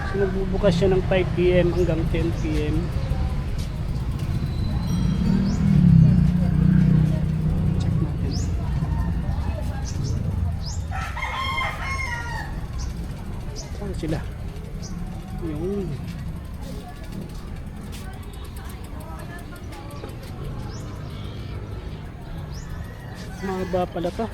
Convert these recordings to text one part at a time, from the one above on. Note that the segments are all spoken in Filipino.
So magbubukas siya ng 5 PM hanggang 10 PM. Check natin. Saan sila? Yun. Mahaba pala to.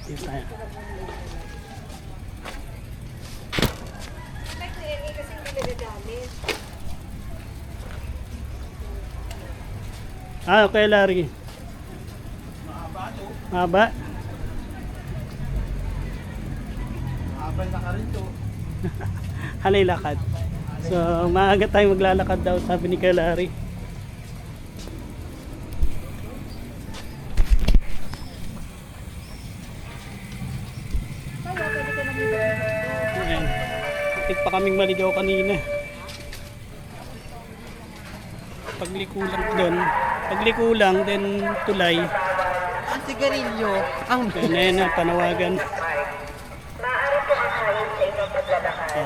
Dito tayo. Okay, Larry. Mahaba? Mahaba na ka rin to. Halay lakad. So, maaga tayong maglalakad daw, sabi ni Kuya Larry. Ayan. Muntik pa kaming maligaw kanina. Pagliko lang, then tulay. Ang sigarilyo, ang Ayan na, panawagan.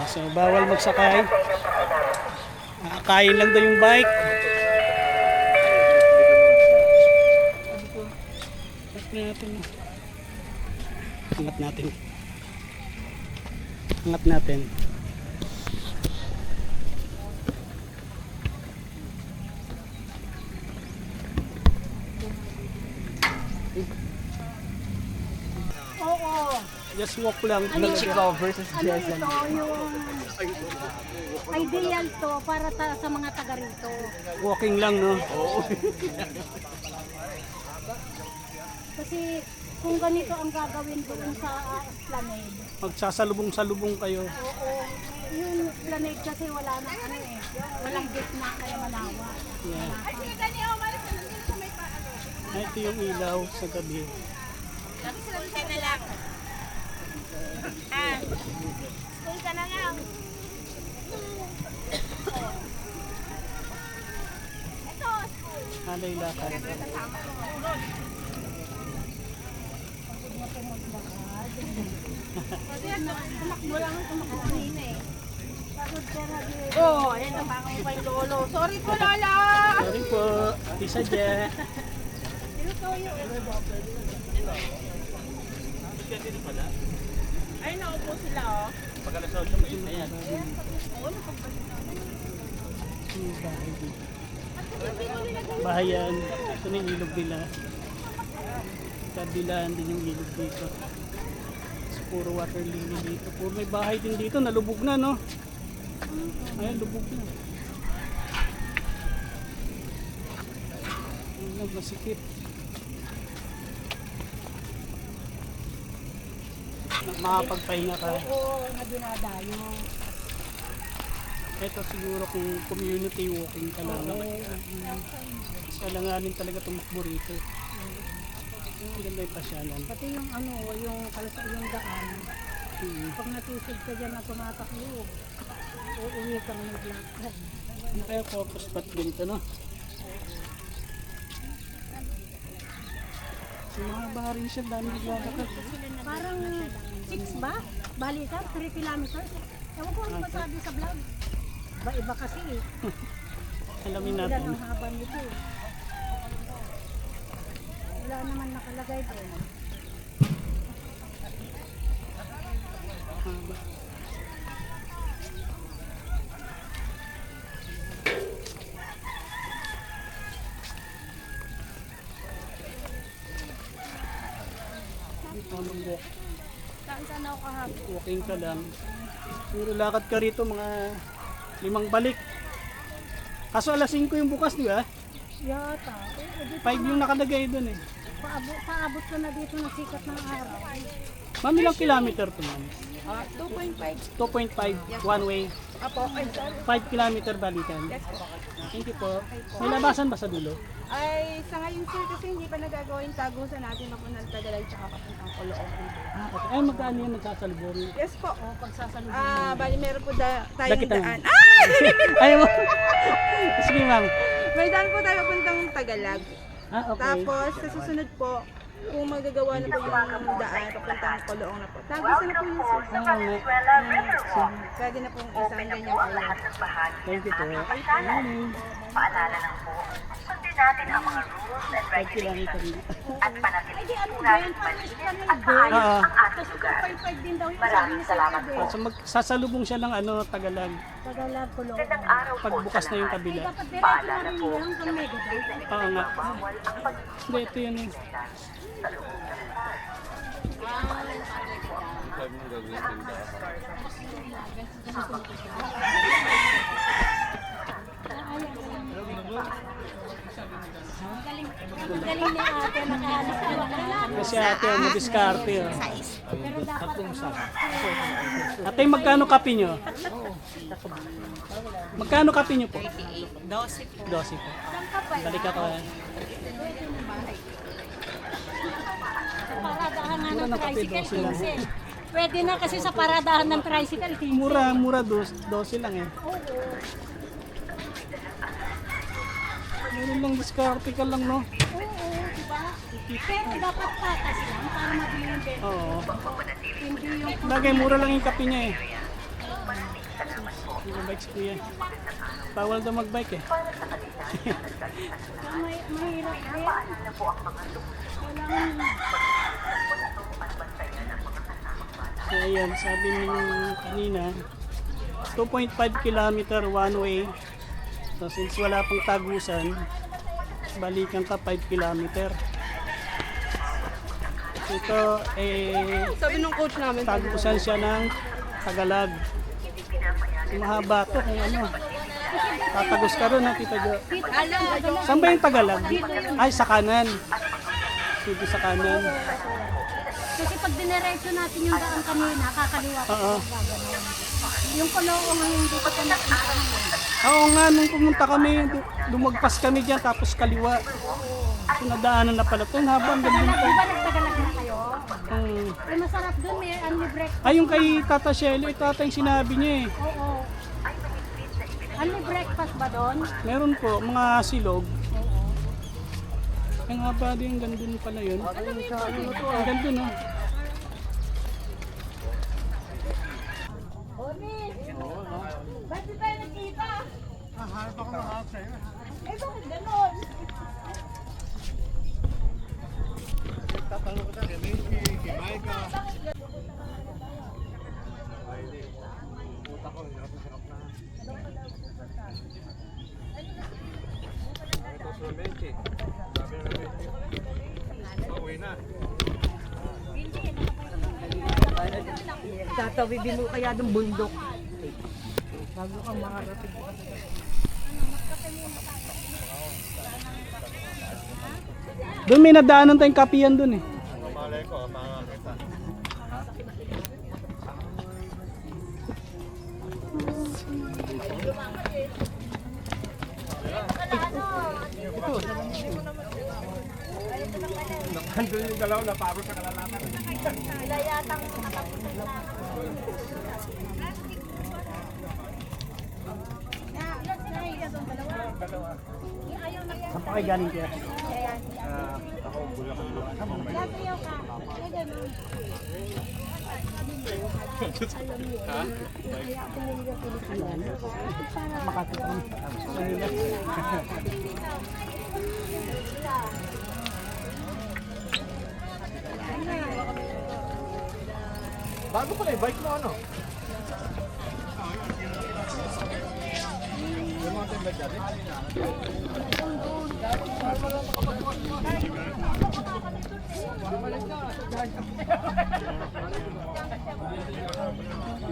So, bawal magsakay. Akayin lang daw yung bike. Angat natin. Angat natin. Oo. Just walk lang. Ikaw versus Ano Jason. ito, yung ideal to para sa mga taga rito. Walking lang, no? Kasi kung ganito ang gagawin doon sa Esplanade. Magsasalubong-salubong kayo. Oo. Yung Esplanade kasi wala na ano eh. Walang gitna kaya malawa. Yeah. Ito yung ilaw sa gabi. School ka na lang. Halay lakad. Tumakbo lang ang tumakbo kanina eh. Pagod ka na din. Oh, ayan ang bangong pa yung lolo. Sorry po, Lola! Sorry po. Di sadya. Ay, naupo sila, oh. Ayan. Yung bahay dito. Bahay yan. Ito na yung ilog nila. Kabilaan din yung ilog dito. Tapos puro water lily dito. Puro may bahay din dito. Nalubog na, no? Ayan, lubog na. Ayan, masikip. Makapagpahinga ka. Oo, na dinadayo. Ito siguro kung community walking ka lang. Kalanganin talaga tumakbo rito. Ang ganda yung pasyalan. Pati yung ano, yung kalsa, yung daan. Pag natusig ka dyan na tumatakbo, uuwi kang naglakad. Ano kaya focus spot ganito, no? Sa mga baharin siya, dami naglalakad. Parang 6 ba? Balikan, 3 kilometers. Ewan ko ano masabi sa vlog. Iba kasi eh. Alamin Ilan natin. ang haba nito eh. Wala naman nakalagay doon. Haba. Tamang walk. Saan ako kahapon? Walking ka lang. Siguro lakad ka rito mga 5 balik. Kaso alas 5 yung bukas, di ba? Yata. Eh, di 5 yung nakalagay doon eh. paabot ka na dito ng sikat ng araw. Ma'am, ilang kilometer to, ma'am? 2.5. 2.5 one way. Apo, ay, 5 kilometer balikan. yes po. Thank you po. May labasan ba sa dulo? Ay, sa ngayon sir, kasi hindi pa nagagawa yung tagusan natin papuntang Tagalay tsaka papuntang Caloocan. Okay. Ay, magkano yung magsasalubong? Yes po. Pagsasalubong. Bali meron po tayong Dakitan. daan. Ay, mo. Sige, ma'am. May daan po tayo papuntang Tagalag. Ah, okay. Tapos, sa susunod po, kung magagawa na po yung daan, papuntang Coloong na po. Tagusan na po yun, sir. Pwede na pong isang ganyan kayo. Thank you po. Paalala lang po, sundin natin ang mga rules and regulations at panatilihin Ano ba yan? natin Panis malinis kami at din. maayos Ah. ang ating Tapos lugar. 2.5 din daw yung sabi Maraming niya salamat sa po. So magsasalubong siya ng Tagalog Tagalog, Kulong. Magandang araw po pagbukas sa na yung lahat. kabila. Dapat diretso na Paalala rin po, lang kang mega sa drive. Oo nga. bawal ang pag Hindi, ito yun eh. sa loob ng bahay. Galing ni ate, nakahanap ka lang. Kasi ate, madiskarte. Oh. Pero dapat Ate, magkano kape nyo? Magkano kape nyo po? 12 po. Balik ako. sa paradahan nga Mura ng ng kape, tricycle, 12 lang. 15. Pwede na kasi sa paradahan ng tricycle, 15. Mura, 12 lang eh. Meron lang diskarte ka lang, no? Oo, diba? Pero dapat patas lang para mabili yung bed. Oo. Hindi yung Bagay, mura lang yung kape niya eh. Yung bikes ko yan. Bawal daw magbike eh. mahirap din. So ayan, sabi nung kanina, 2.5 kilometer one way. So since wala pang tagusan, balikan ka 5 kilometer. Ito eh, Sabi nung coach namin, tagusan siya ng Tagalog. Mahaba to kung ano. Tatagos ka ron, Tita Jo. Saan ba yung Tagalog? Ay, sa kanan. Dito sa kanan. Kasi pag dinerecho natin yung daan kanina, kakaliwa ka Oo. gaganon. Yung Kulong ang hindi ko nakita. Oo nga, nung pumunta kami, lumagpas kami dyan, tapos kaliwa. So, nadaanan na pala ito. Habang ganda Di nito. ba nagtagalog na kayo? Hmm. Eh, masarap dun, may unli breakfast. Ay, yung kay Tata Shelly, ito yung sinabi niya eh. Oo. Unli breakfast ba doon? Meron po, mga silog. Ang haba din, ganda pala yun. Ang ganda no. Ba't di tayo nakita? Eh, bakit ganon? Tatawidin mo kaya ng bundok. Doon may nadaanan tayong kapiyan doon eh. Saan pa kayo galing kaya? Makati kami. Bago pala yung bike mo ano?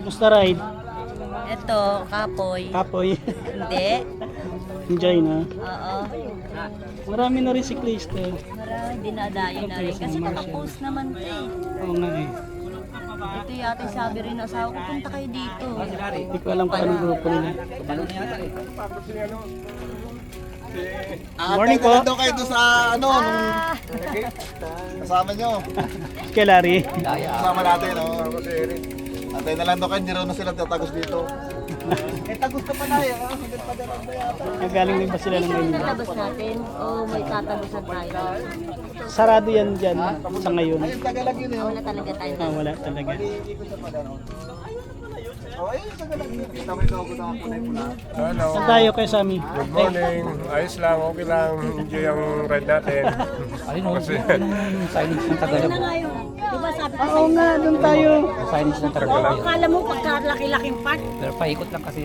Gusto ride? Ito, kapoy. Kapoy. Hindi. Enjoy na. Oo. Marami na rin siklista. Marami dinadayo na rin. Kasi nakapost naman to eh. Oo nga eh. Ito yata sabi rin ng asawa ko, punta kayo dito. Hindi ko alam kung anong grupo nila. Morning po. Doon kayo doon sa ano, kasama nyo. Kay Larry. Kasama natin, no? Antay na lang doon kayo, hindi raw na sila tatagos dito. Eh, tagus ka pa na yan. Hanggang padalang ba yata? Nagaling din ba sila ng Maynila? Tatabas natin o may tatabasan tayo? Sarado yan dyan sa ngayon. Ayun, Tagalog yun eh. Wala talaga tayo. Wala talaga. Ikot sa padalang. Oh, ayun, Tagalog yun. Tama ikaw ko na pula. Hello. Saan tayo kay Sammy? Good morning. Ayos lang, okay lang. Enjoy ang ride natin. Kasi Silence ng Tagalog. Na nga yun. Di ba sabi ko Oo nga, doon tayo. Silence ng sa'yo, akala mo pagkalaki-laking part? Pero paikot lang kasi.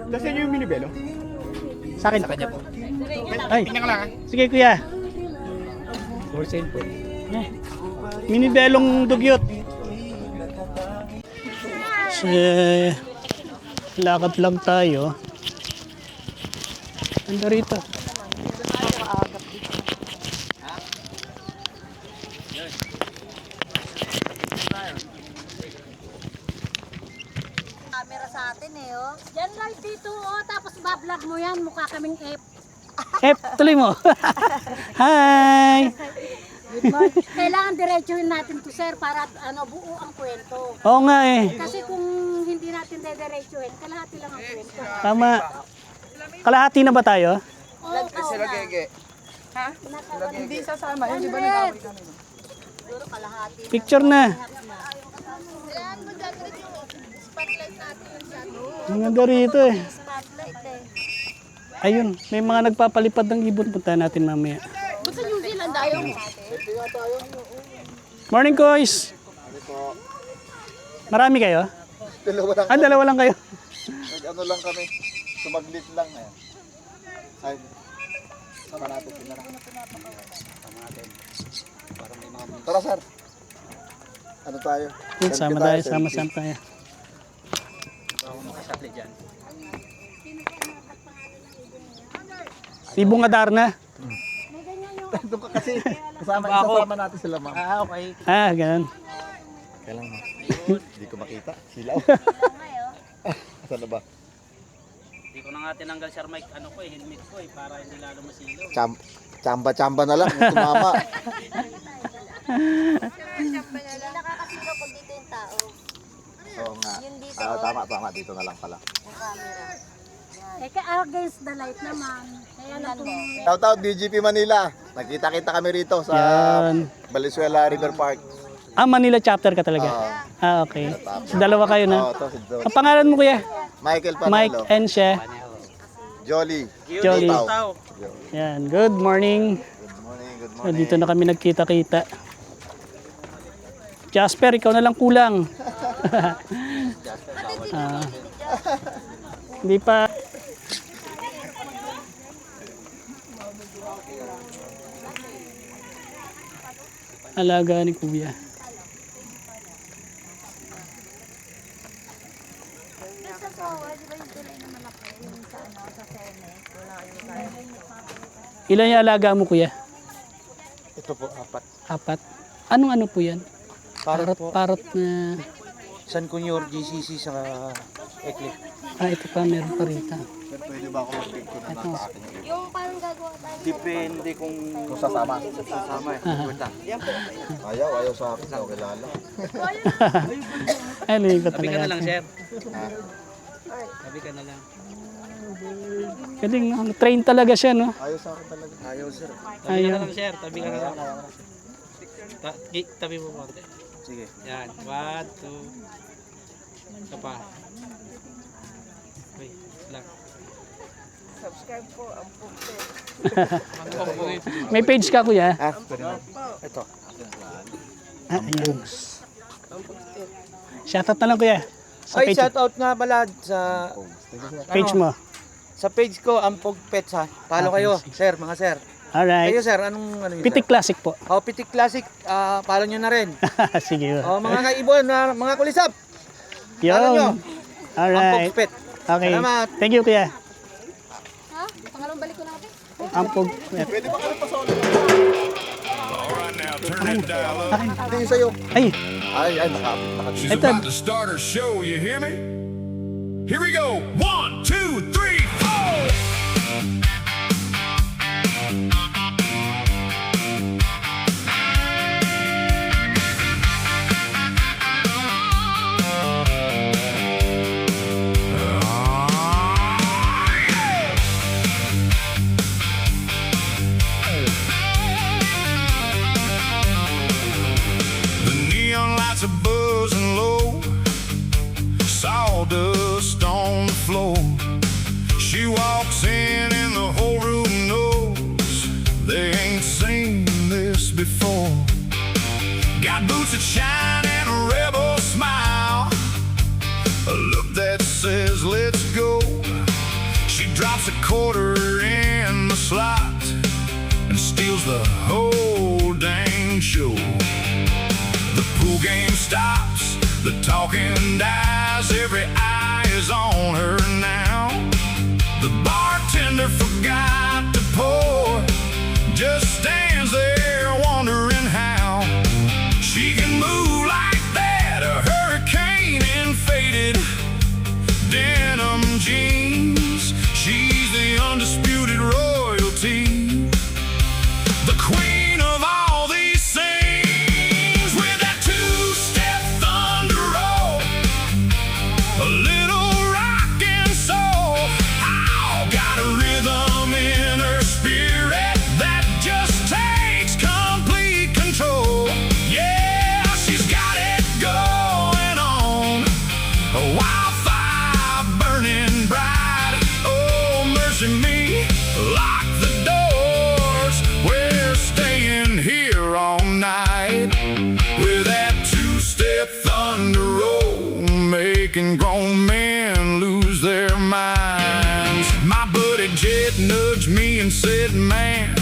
Kasi yung minibelo? Sa akin. Sa kanya po. Ay, sige kuya. Wholesale po. Minibelong dugyot. Lakad lang tayo. Ando rito. Camera sa atin eh, oh. Yan live dito, oh. Tapos bablog mo yan, mukha kaming F. Tuloy mo. Hi! Kailangan diretsuhin natin to, sir, para buo ang kwento. Oo nga eh. Kasi kung hindi natin diretsuhin, kalahati lang ang kwento. Tama. Kalahati na ba tayo? Oo, Sila gege. Hindi sasama. Yun, di ba nag-away kami? siguro kalahati. Picture na. Ang ganda rito eh. Spotlight eh. Ayun, may mga nagpapalipad ng ibon. Punta natin mamaya. Gusto New Zealand tayo? Morning, Koys! Marami kayo? Dalawa lang. Dalawa lang kayo. Ano lang kami. Sumaglit lang eh. Ay, sama natin. Sama natin. Tara, sir. Ano tayo? Sama tayo, sama-sama tayo. Ibong Adarna. Doon ka kasi. Kasama natin sila, ma'am. Okay. Ganun. Kailan mo? Hindi ko makita. Silaw. Saan na ba? Hindi ko na nga tinanggal, Sir Mike, helmet ko para hindi lalo masilaw. Chamba-chamba na lang. Tumama. Nakakasigaw pag dito yung tao. Oo nga. Yun dito. Tama. Dito na lang pala. Yung camera. Eh, against the light naman. Kaya lang kung Shout out DGP Manila. Nakita-kita kami rito sa Yan. Valenzuela River Park. Manila chapter ka talaga? Okay. So, dalawa kayo na. Oo, to si Jolie. Ang pangalan mo, kuya? Michael Mike Panalo. and siya. Jolly. Jolly. Litaw. Yan. Good morning. Good morning. So, dito na kami nagkita-kita. Jasper, ikaw na lang kulang. Hindi pa. Alaga ni kuya. Ilan yung alaga mo, kuya? Ito po, 4. Apat. Anong ano po yan? Parot po. Parot na... San Cunyor, GCC sa Eclipse. Ito pa, meron pa rito. Pwede ba ako mag-picture na Ito. sa akin? Yung parang gagawa tayo. Depende kung sasama. Sasama eh. Ayaw sa akin. Ako kilala. Ay, linig pa talaga. Sabi ka na lang, sir. Ha? Sabi ka na lang. Galing, no? Train talaga siya, no? Ayaw sa akin talaga. Ayaw sir. Sabi ka Ayaw. na lang, sir. Tabi ka na lang. Tabi mo konti. Sige. Yan. 1, 2. Ito pa. Wait lang. Subscribe po ang pugte. May page ka, kuya? Ah, pwede mo. Ito. Ayun. Shoutout na lang, kuya. Sa Ay, page, shoutout nga pala sa page mo. sa page ko, Ampog Pets ha. Follow kayo, sir, mga sir. Alright. Kayo sir, anong ano yun? Pitik Classic po. Oh, Pitik Classic, follow nyo na rin. Sige. Oh, mga kaibon, mga kulisap. Follow nyo. Yun. Alright. Ampog Pet. Okay. Salamat. Thank you, kuya. Ha? Pangalawang balik ko natin. Ampog. Pwede ba kayo pasolo? Hindi yung sa'yo. Ay, Ay, nakapit. She's Ito. about to start her show, you hear me? Here we go. 1, 2, 3, 4. quarter in the slot and steals the whole dang show. The pool game stops, the talking dies, every eye is on her now. The bartender forgot to pour, just stands there wondering how she can move like that, a hurricane in faded denim jeans. She's the undisputed royalty, the queen of all these things, with that two-step thunder roll, a little rock and soul. Oh, got a rhythm in her spirit that just takes complete control. Yeah, she's got it going on, a wildfire burning bright. Oh, mercy me, lock the doors, we're staying here all night. With that two-step thunder roll, making grown men lose their minds. My buddy Jet nudged me and said, man,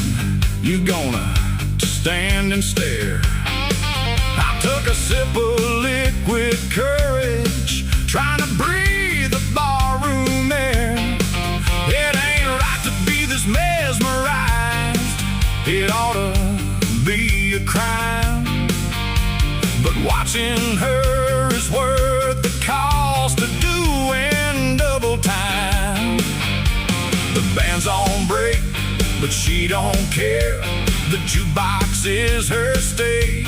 you gonna stand and stare. I took a sip of liquid courage, trying to breathe the barroom air. It ain't right to be this mesmerized, it ought to be a crime. But watching her is worth the cost of doing double time. The band's on break, but she don't care. The jukebox is her stage.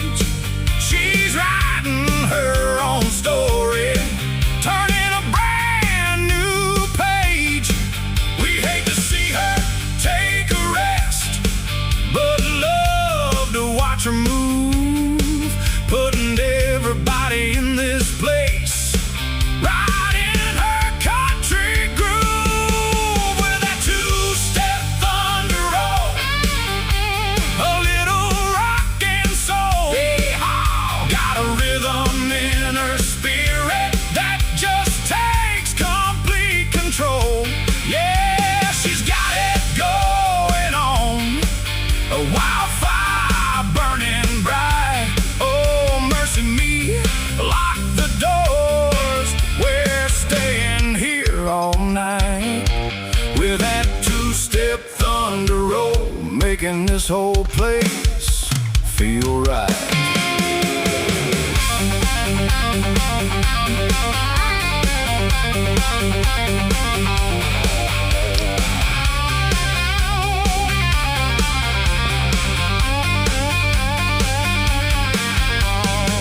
She's writing her own story, turning a brand new page. We hate to see her take a rest, but love to watch her move, putting everybody in this place right in her country groove. With that two-step thunder roll, a little rock and soul. Yeehaw! Got a rhythm in her spirit that just takes complete control. Yeah, she's got it going on, a wildfire burning bright. Oh, mercy me, lock the doors, we're staying here all night. With that two-step thunder roll, making this whole place feel right.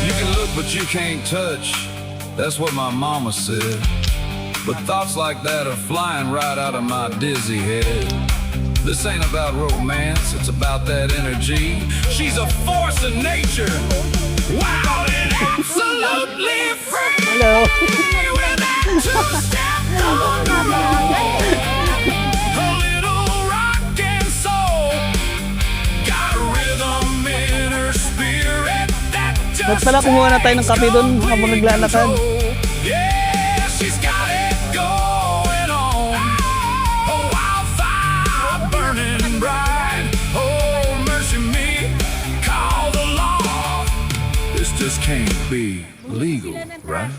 You can look but you can't touch, that's what my mama said. But thoughts like that are flying right out of my dizzy head. This ain't about romance, it's about that energy. She's a force of nature, wild and absolutely free. Hello. With that two-step thunder roll, a little rock and soul, got a rhythm in her spirit that just Ba't pala kumuha na tayo ng kape doon habang naglalakad? yeah, she's got it going on, a wildfire burning bright. Oh, mercy me, call the law. This just can't be legal, right?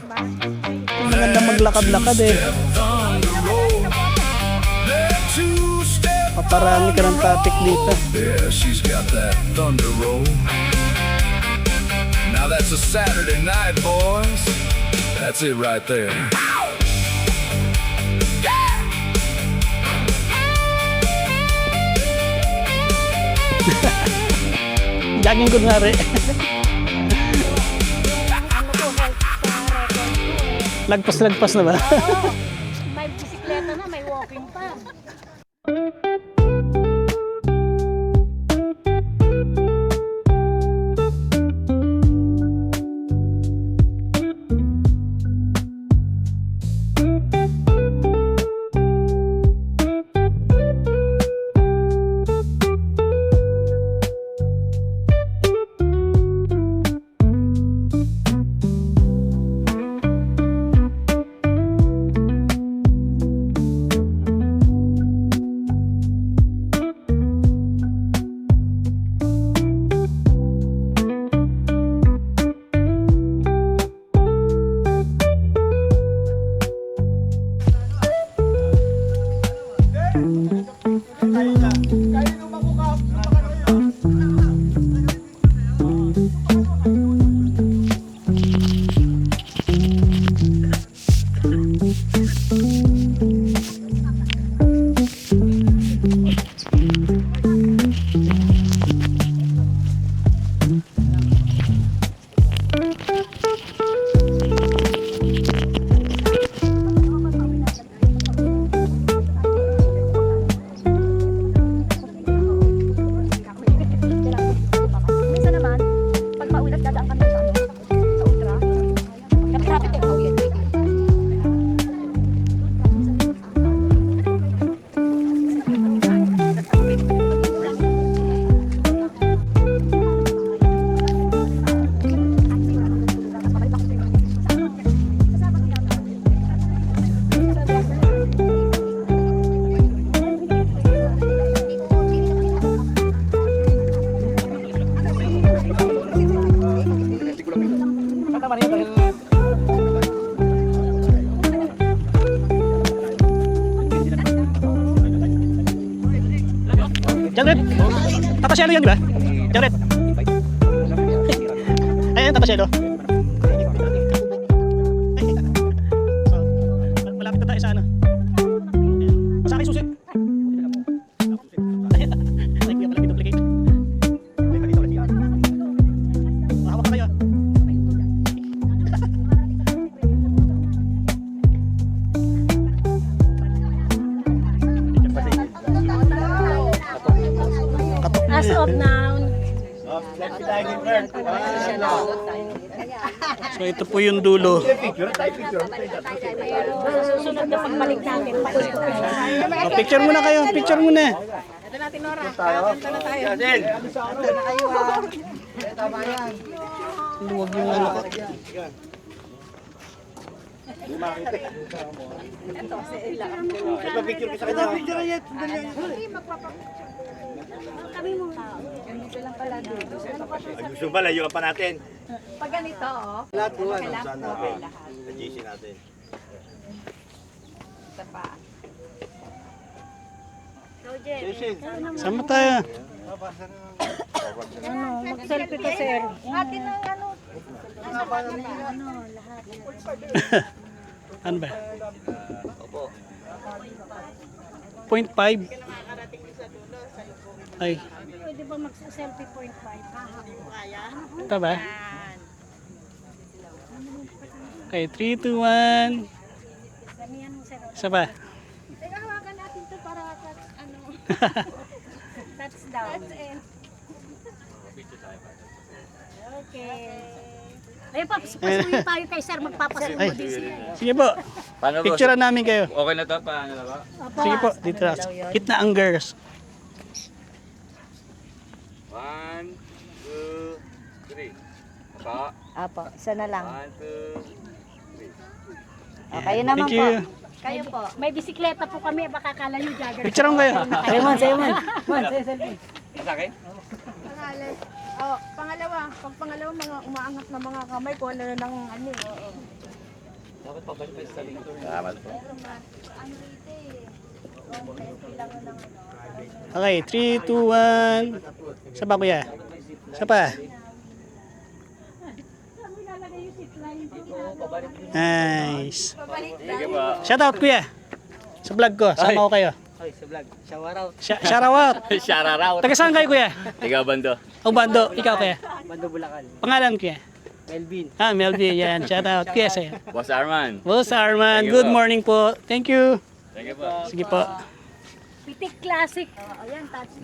Maganda maglakad-lakad eh. Thunder roll, that two-step Paparami ka ng topic dito. yeah, she's got that thunder roll. Now that's a Saturday night, boys. That's it right there. Jogging kunwari. Lagpas-lagpas na ba? May bisikleta na, may walking pa. Jangret! Tapaselo yan, di ba? Jangret! Ayan, tapaselo. So, malapit na tayo sa ano. Sa akin susi. Ay, kaya pala duplicate. Mahawak na kayo. As of now, So ito po yung dulo. susunod na pagbalik natin, paikot tayo. Oh, picture muna kayo, picture muna. Luwag yung ano ko. Gusto ba layuan pa natin? Pag ganito, oh. Lahat po, Kailangan okay lahat. Sa GC natin. Isa pa. Sama tayo. Mag-selfie ka, sir. Atin ang ano. Ano ba? 0.5. Ay, Pwede ba mag-selfie 0.5? ito ba? Okay, 3, 2, 1. Isa pa. Teka, hawakan natin to para ano. Touchdown. Okay. Ayun pa, pasuyo tayo kay sir, magpapasuyo Ay, din siya. sige po. Paano po? Picturean namin kayo. Okay na to? Paano na ba? Sige po, dito na. Kitna ang girls. 1, 2, 3. Pa. Apo, isa na lang. 1, 2, 3. Kayo naman Thank you. Kayo po. May bisikleta po kami, baka kala nyo jogger. Picturean kayo. Sa'yo man. Sa akin? Pangalan. Oh, pangalawa. Pag pangalawa, mga umaangat na mga kamay ko, ano na ng ano. Dapat pabalik pa sa link. Salamat po. Okay, 3, 2, 1. Isa pa kuya. Isa pa. Nice. Sige po. Shout out kuya. Sa vlog ko, sama ko kayo. Ay, sa vlog. Shower out. Shout out. Shower out. Taga saan kayo kuya? Ikaw, Bando. O Bando, ikaw kuya. Bando Bulacan. Pangalan kuya? Melvin. Melvin, yan. Shout out kuya sa'yo. Boss Arman. Boss Arman, Thank you good po. morning po. Thank you. Sige po. Sige po. Pitik Classic.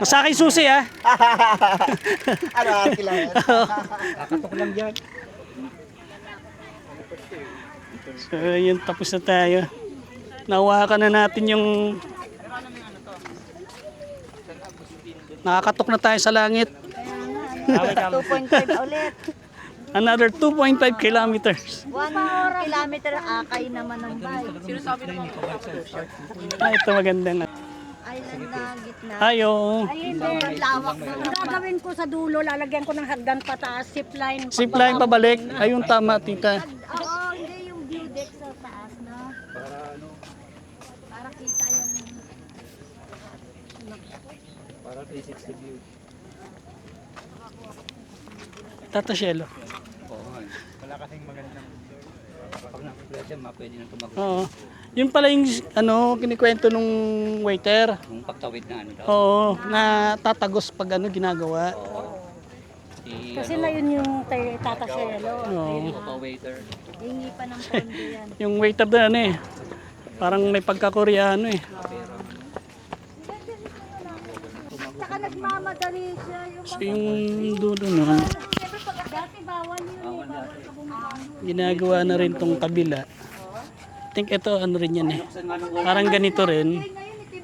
Sa akin susi ha. Ano, arte lang yan? Kakatok lang dyan. So yun, tapos na tayo. Nawakan na natin yung... Nakakatok na tayo sa langit. 2.5 ulit. Another 2.5 kilometers. 1 kilometer akay naman ng bike. Ito magandang. Island na gitna. Ayo. Sobrang lawak na. Ang gagawin ko sa dulo, lalagyan ko ng hagdan pataas, zipline. Zipline pabalik. Ayun tama tita. Oo, hindi yung view deck sa taas, no? Para kita yung... Para 360 view. Tata Shelo. Oo nga. Wala kasing magandang. Pag na-flash yan, pwede na tumagot. Oo. Yun pala yung ano, kinikwento nung waiter. Yung pagtawid na ano daw. Oo, na tatagos pag ano ginagawa. Si, Kasi na yun yung Tata Shelo. Oo. waiter. Hingi pa ng pondo yan. Yung waiter na ano eh. Parang may pagka-Koreano eh. Saka nagmamadali siya yung So yung dulo no, dati bawal yun eh. Bawal ka bumabang. ginagawa na rin tong kabila. I think ito ano rin yan eh. Parang ganito rin.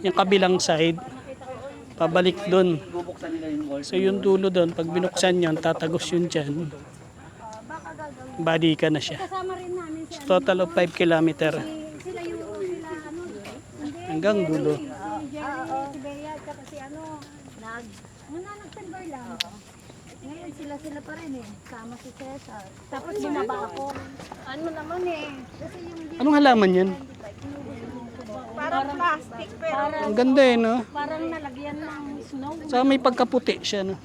Yung kabilang side. Pabalik doon. Bubuksan nila yung wall. So yung dulo doon, pag binuksan yun, tatagos yun dyan. Body ka na siya. Kasama rin namin si So, total of 5 kilometer. sila yung sila ano. Hanggang dulo. Si Jerry, si Bea, at si ano. Nagtimber lang. Ngayon sila pa rin eh. Sama si Cesar. Tapos bumaba ako. Ano naman eh. Kasi yung Anong halaman yan? parang plastic pero Ang ganda eh, no? Parang nalagyan ng snow. Saka may pagkaputi siya, no?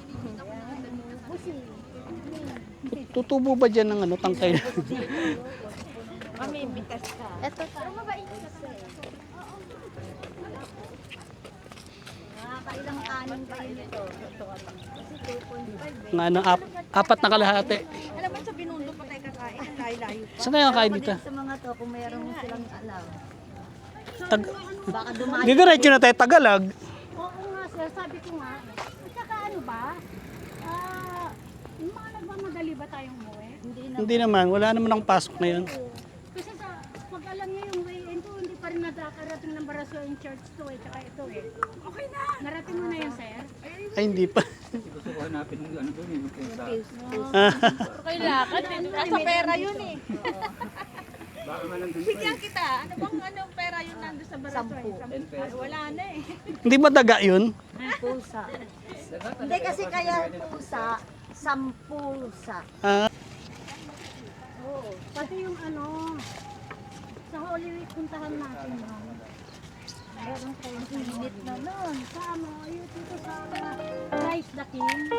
Tutubo ba dyan ng ano, tangkay? mamimitas ka. Ito pa. Nakakailang kanin kayo nito. Kasi 2.5 Nga ano, apat na kalahati. Alam mo sa binundo pa tayo kakain, layo-layo pa. Saan na kain dito? Sa mga to, kung mayroong silang alam. Tag Baka dumayo. Gigaretso na tayo Tagalog. Oo nga sir, sabi ko nga. At saka ano ba? Yung mga nagmamadali ba tayong umuwi? Hindi na. Hindi naman, wala naman ang pasok na yun. Kasi pag alam niya yung way into, hindi pa rin nakakarating ng Baraswain Church to eh, tsaka ito eh. Okay na! Narating mo na yun, sir? Ay, hindi pa. Gusto ko hanapin ng ano doon, yung pensa. Kailangan din. Nasa pera yun eh. Baka nga nandun pa Bigyan kita. Ano bang anong pera yun nandun sa Barasway? Wala na eh. Hindi ba daga yun? Pusa. Hindi kasi kaya pusa, sampusa. Ah, Oo. Pati yung ano, sa Holy Week puntahan natin yun. Meron kayong init na nun. Sa ano, ayun dito sa Christ the King.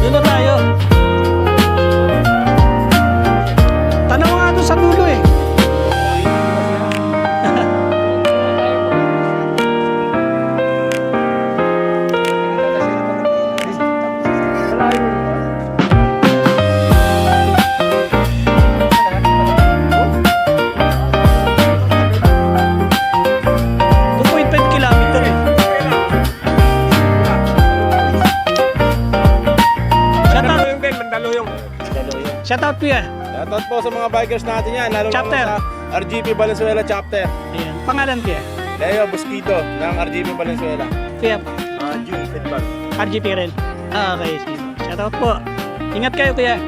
doon na tayo. Tanong mo nga doon sa dulo eh. Kilometer eh. Mandaluyong din, Mandaluyong. Shout out kuya. Shoutout po sa mga bikers natin yan, lalo Chapter. na sa RGP Valenzuela chapter. Ayan. Pangalan kuya. Leo Busquito ng RGP Valenzuela. Kuya, June Fedbal. RGP rin. Ah, okay. Sige. Shout out po. Ingat kayo kuya.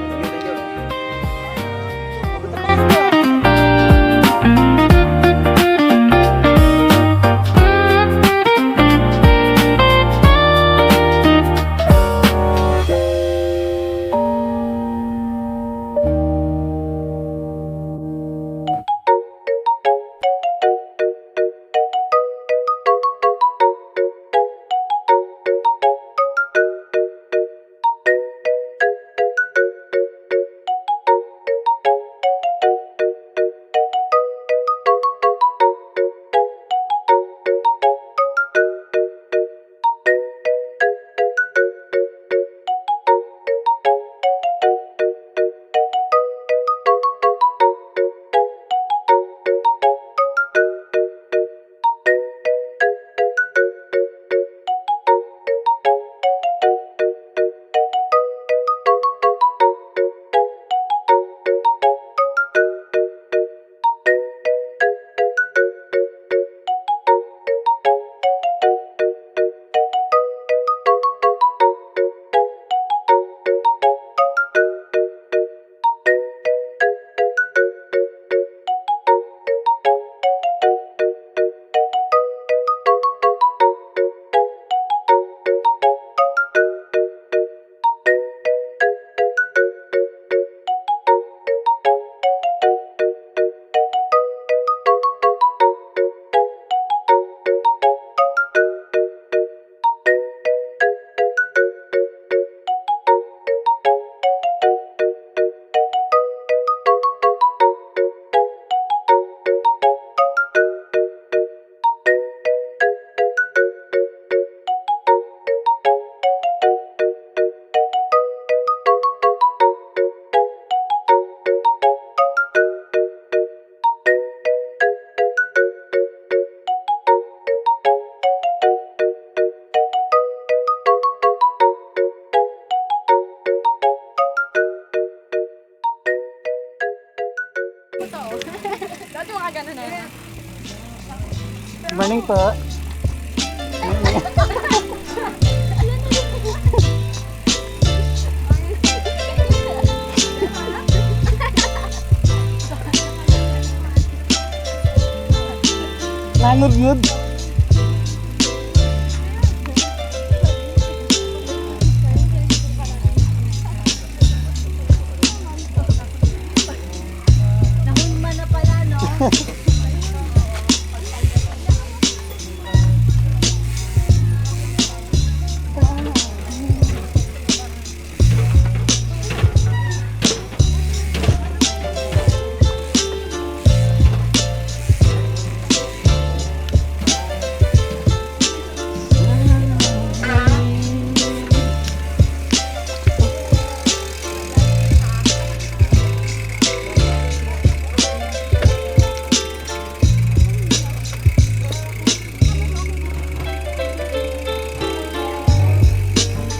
Ito. Dati mga ganun na. Morning po. Nangod yun. Nahunma na pala, no?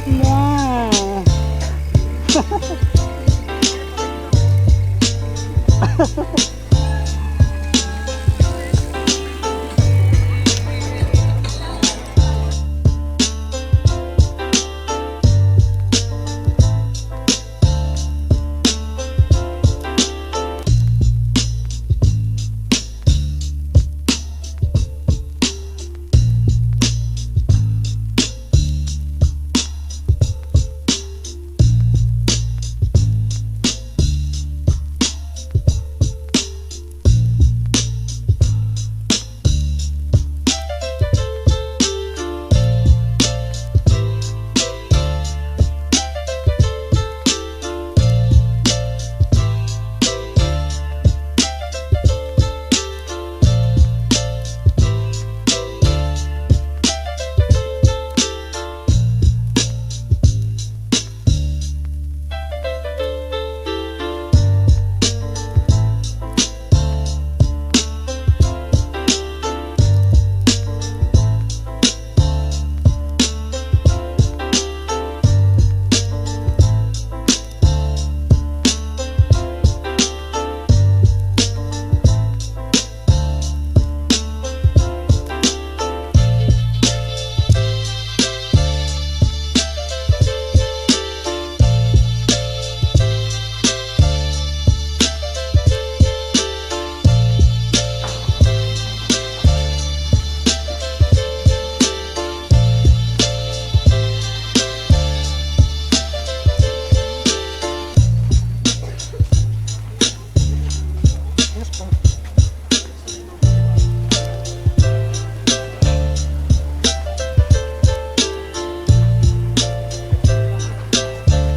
Yeah.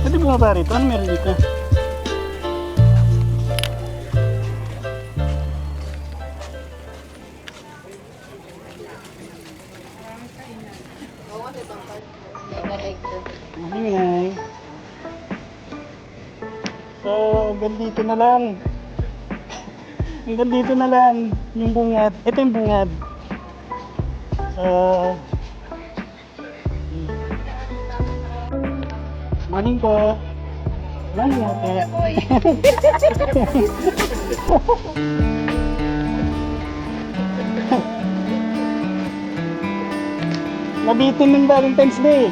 Pwede bumaba rito? Ano meron dito? Ay. So, hanggang dito na lang. Hanggang dito na lang yung bungad. Ito yung bungad. So, morning po. Morning po. Nabitin ng Valentine's Day.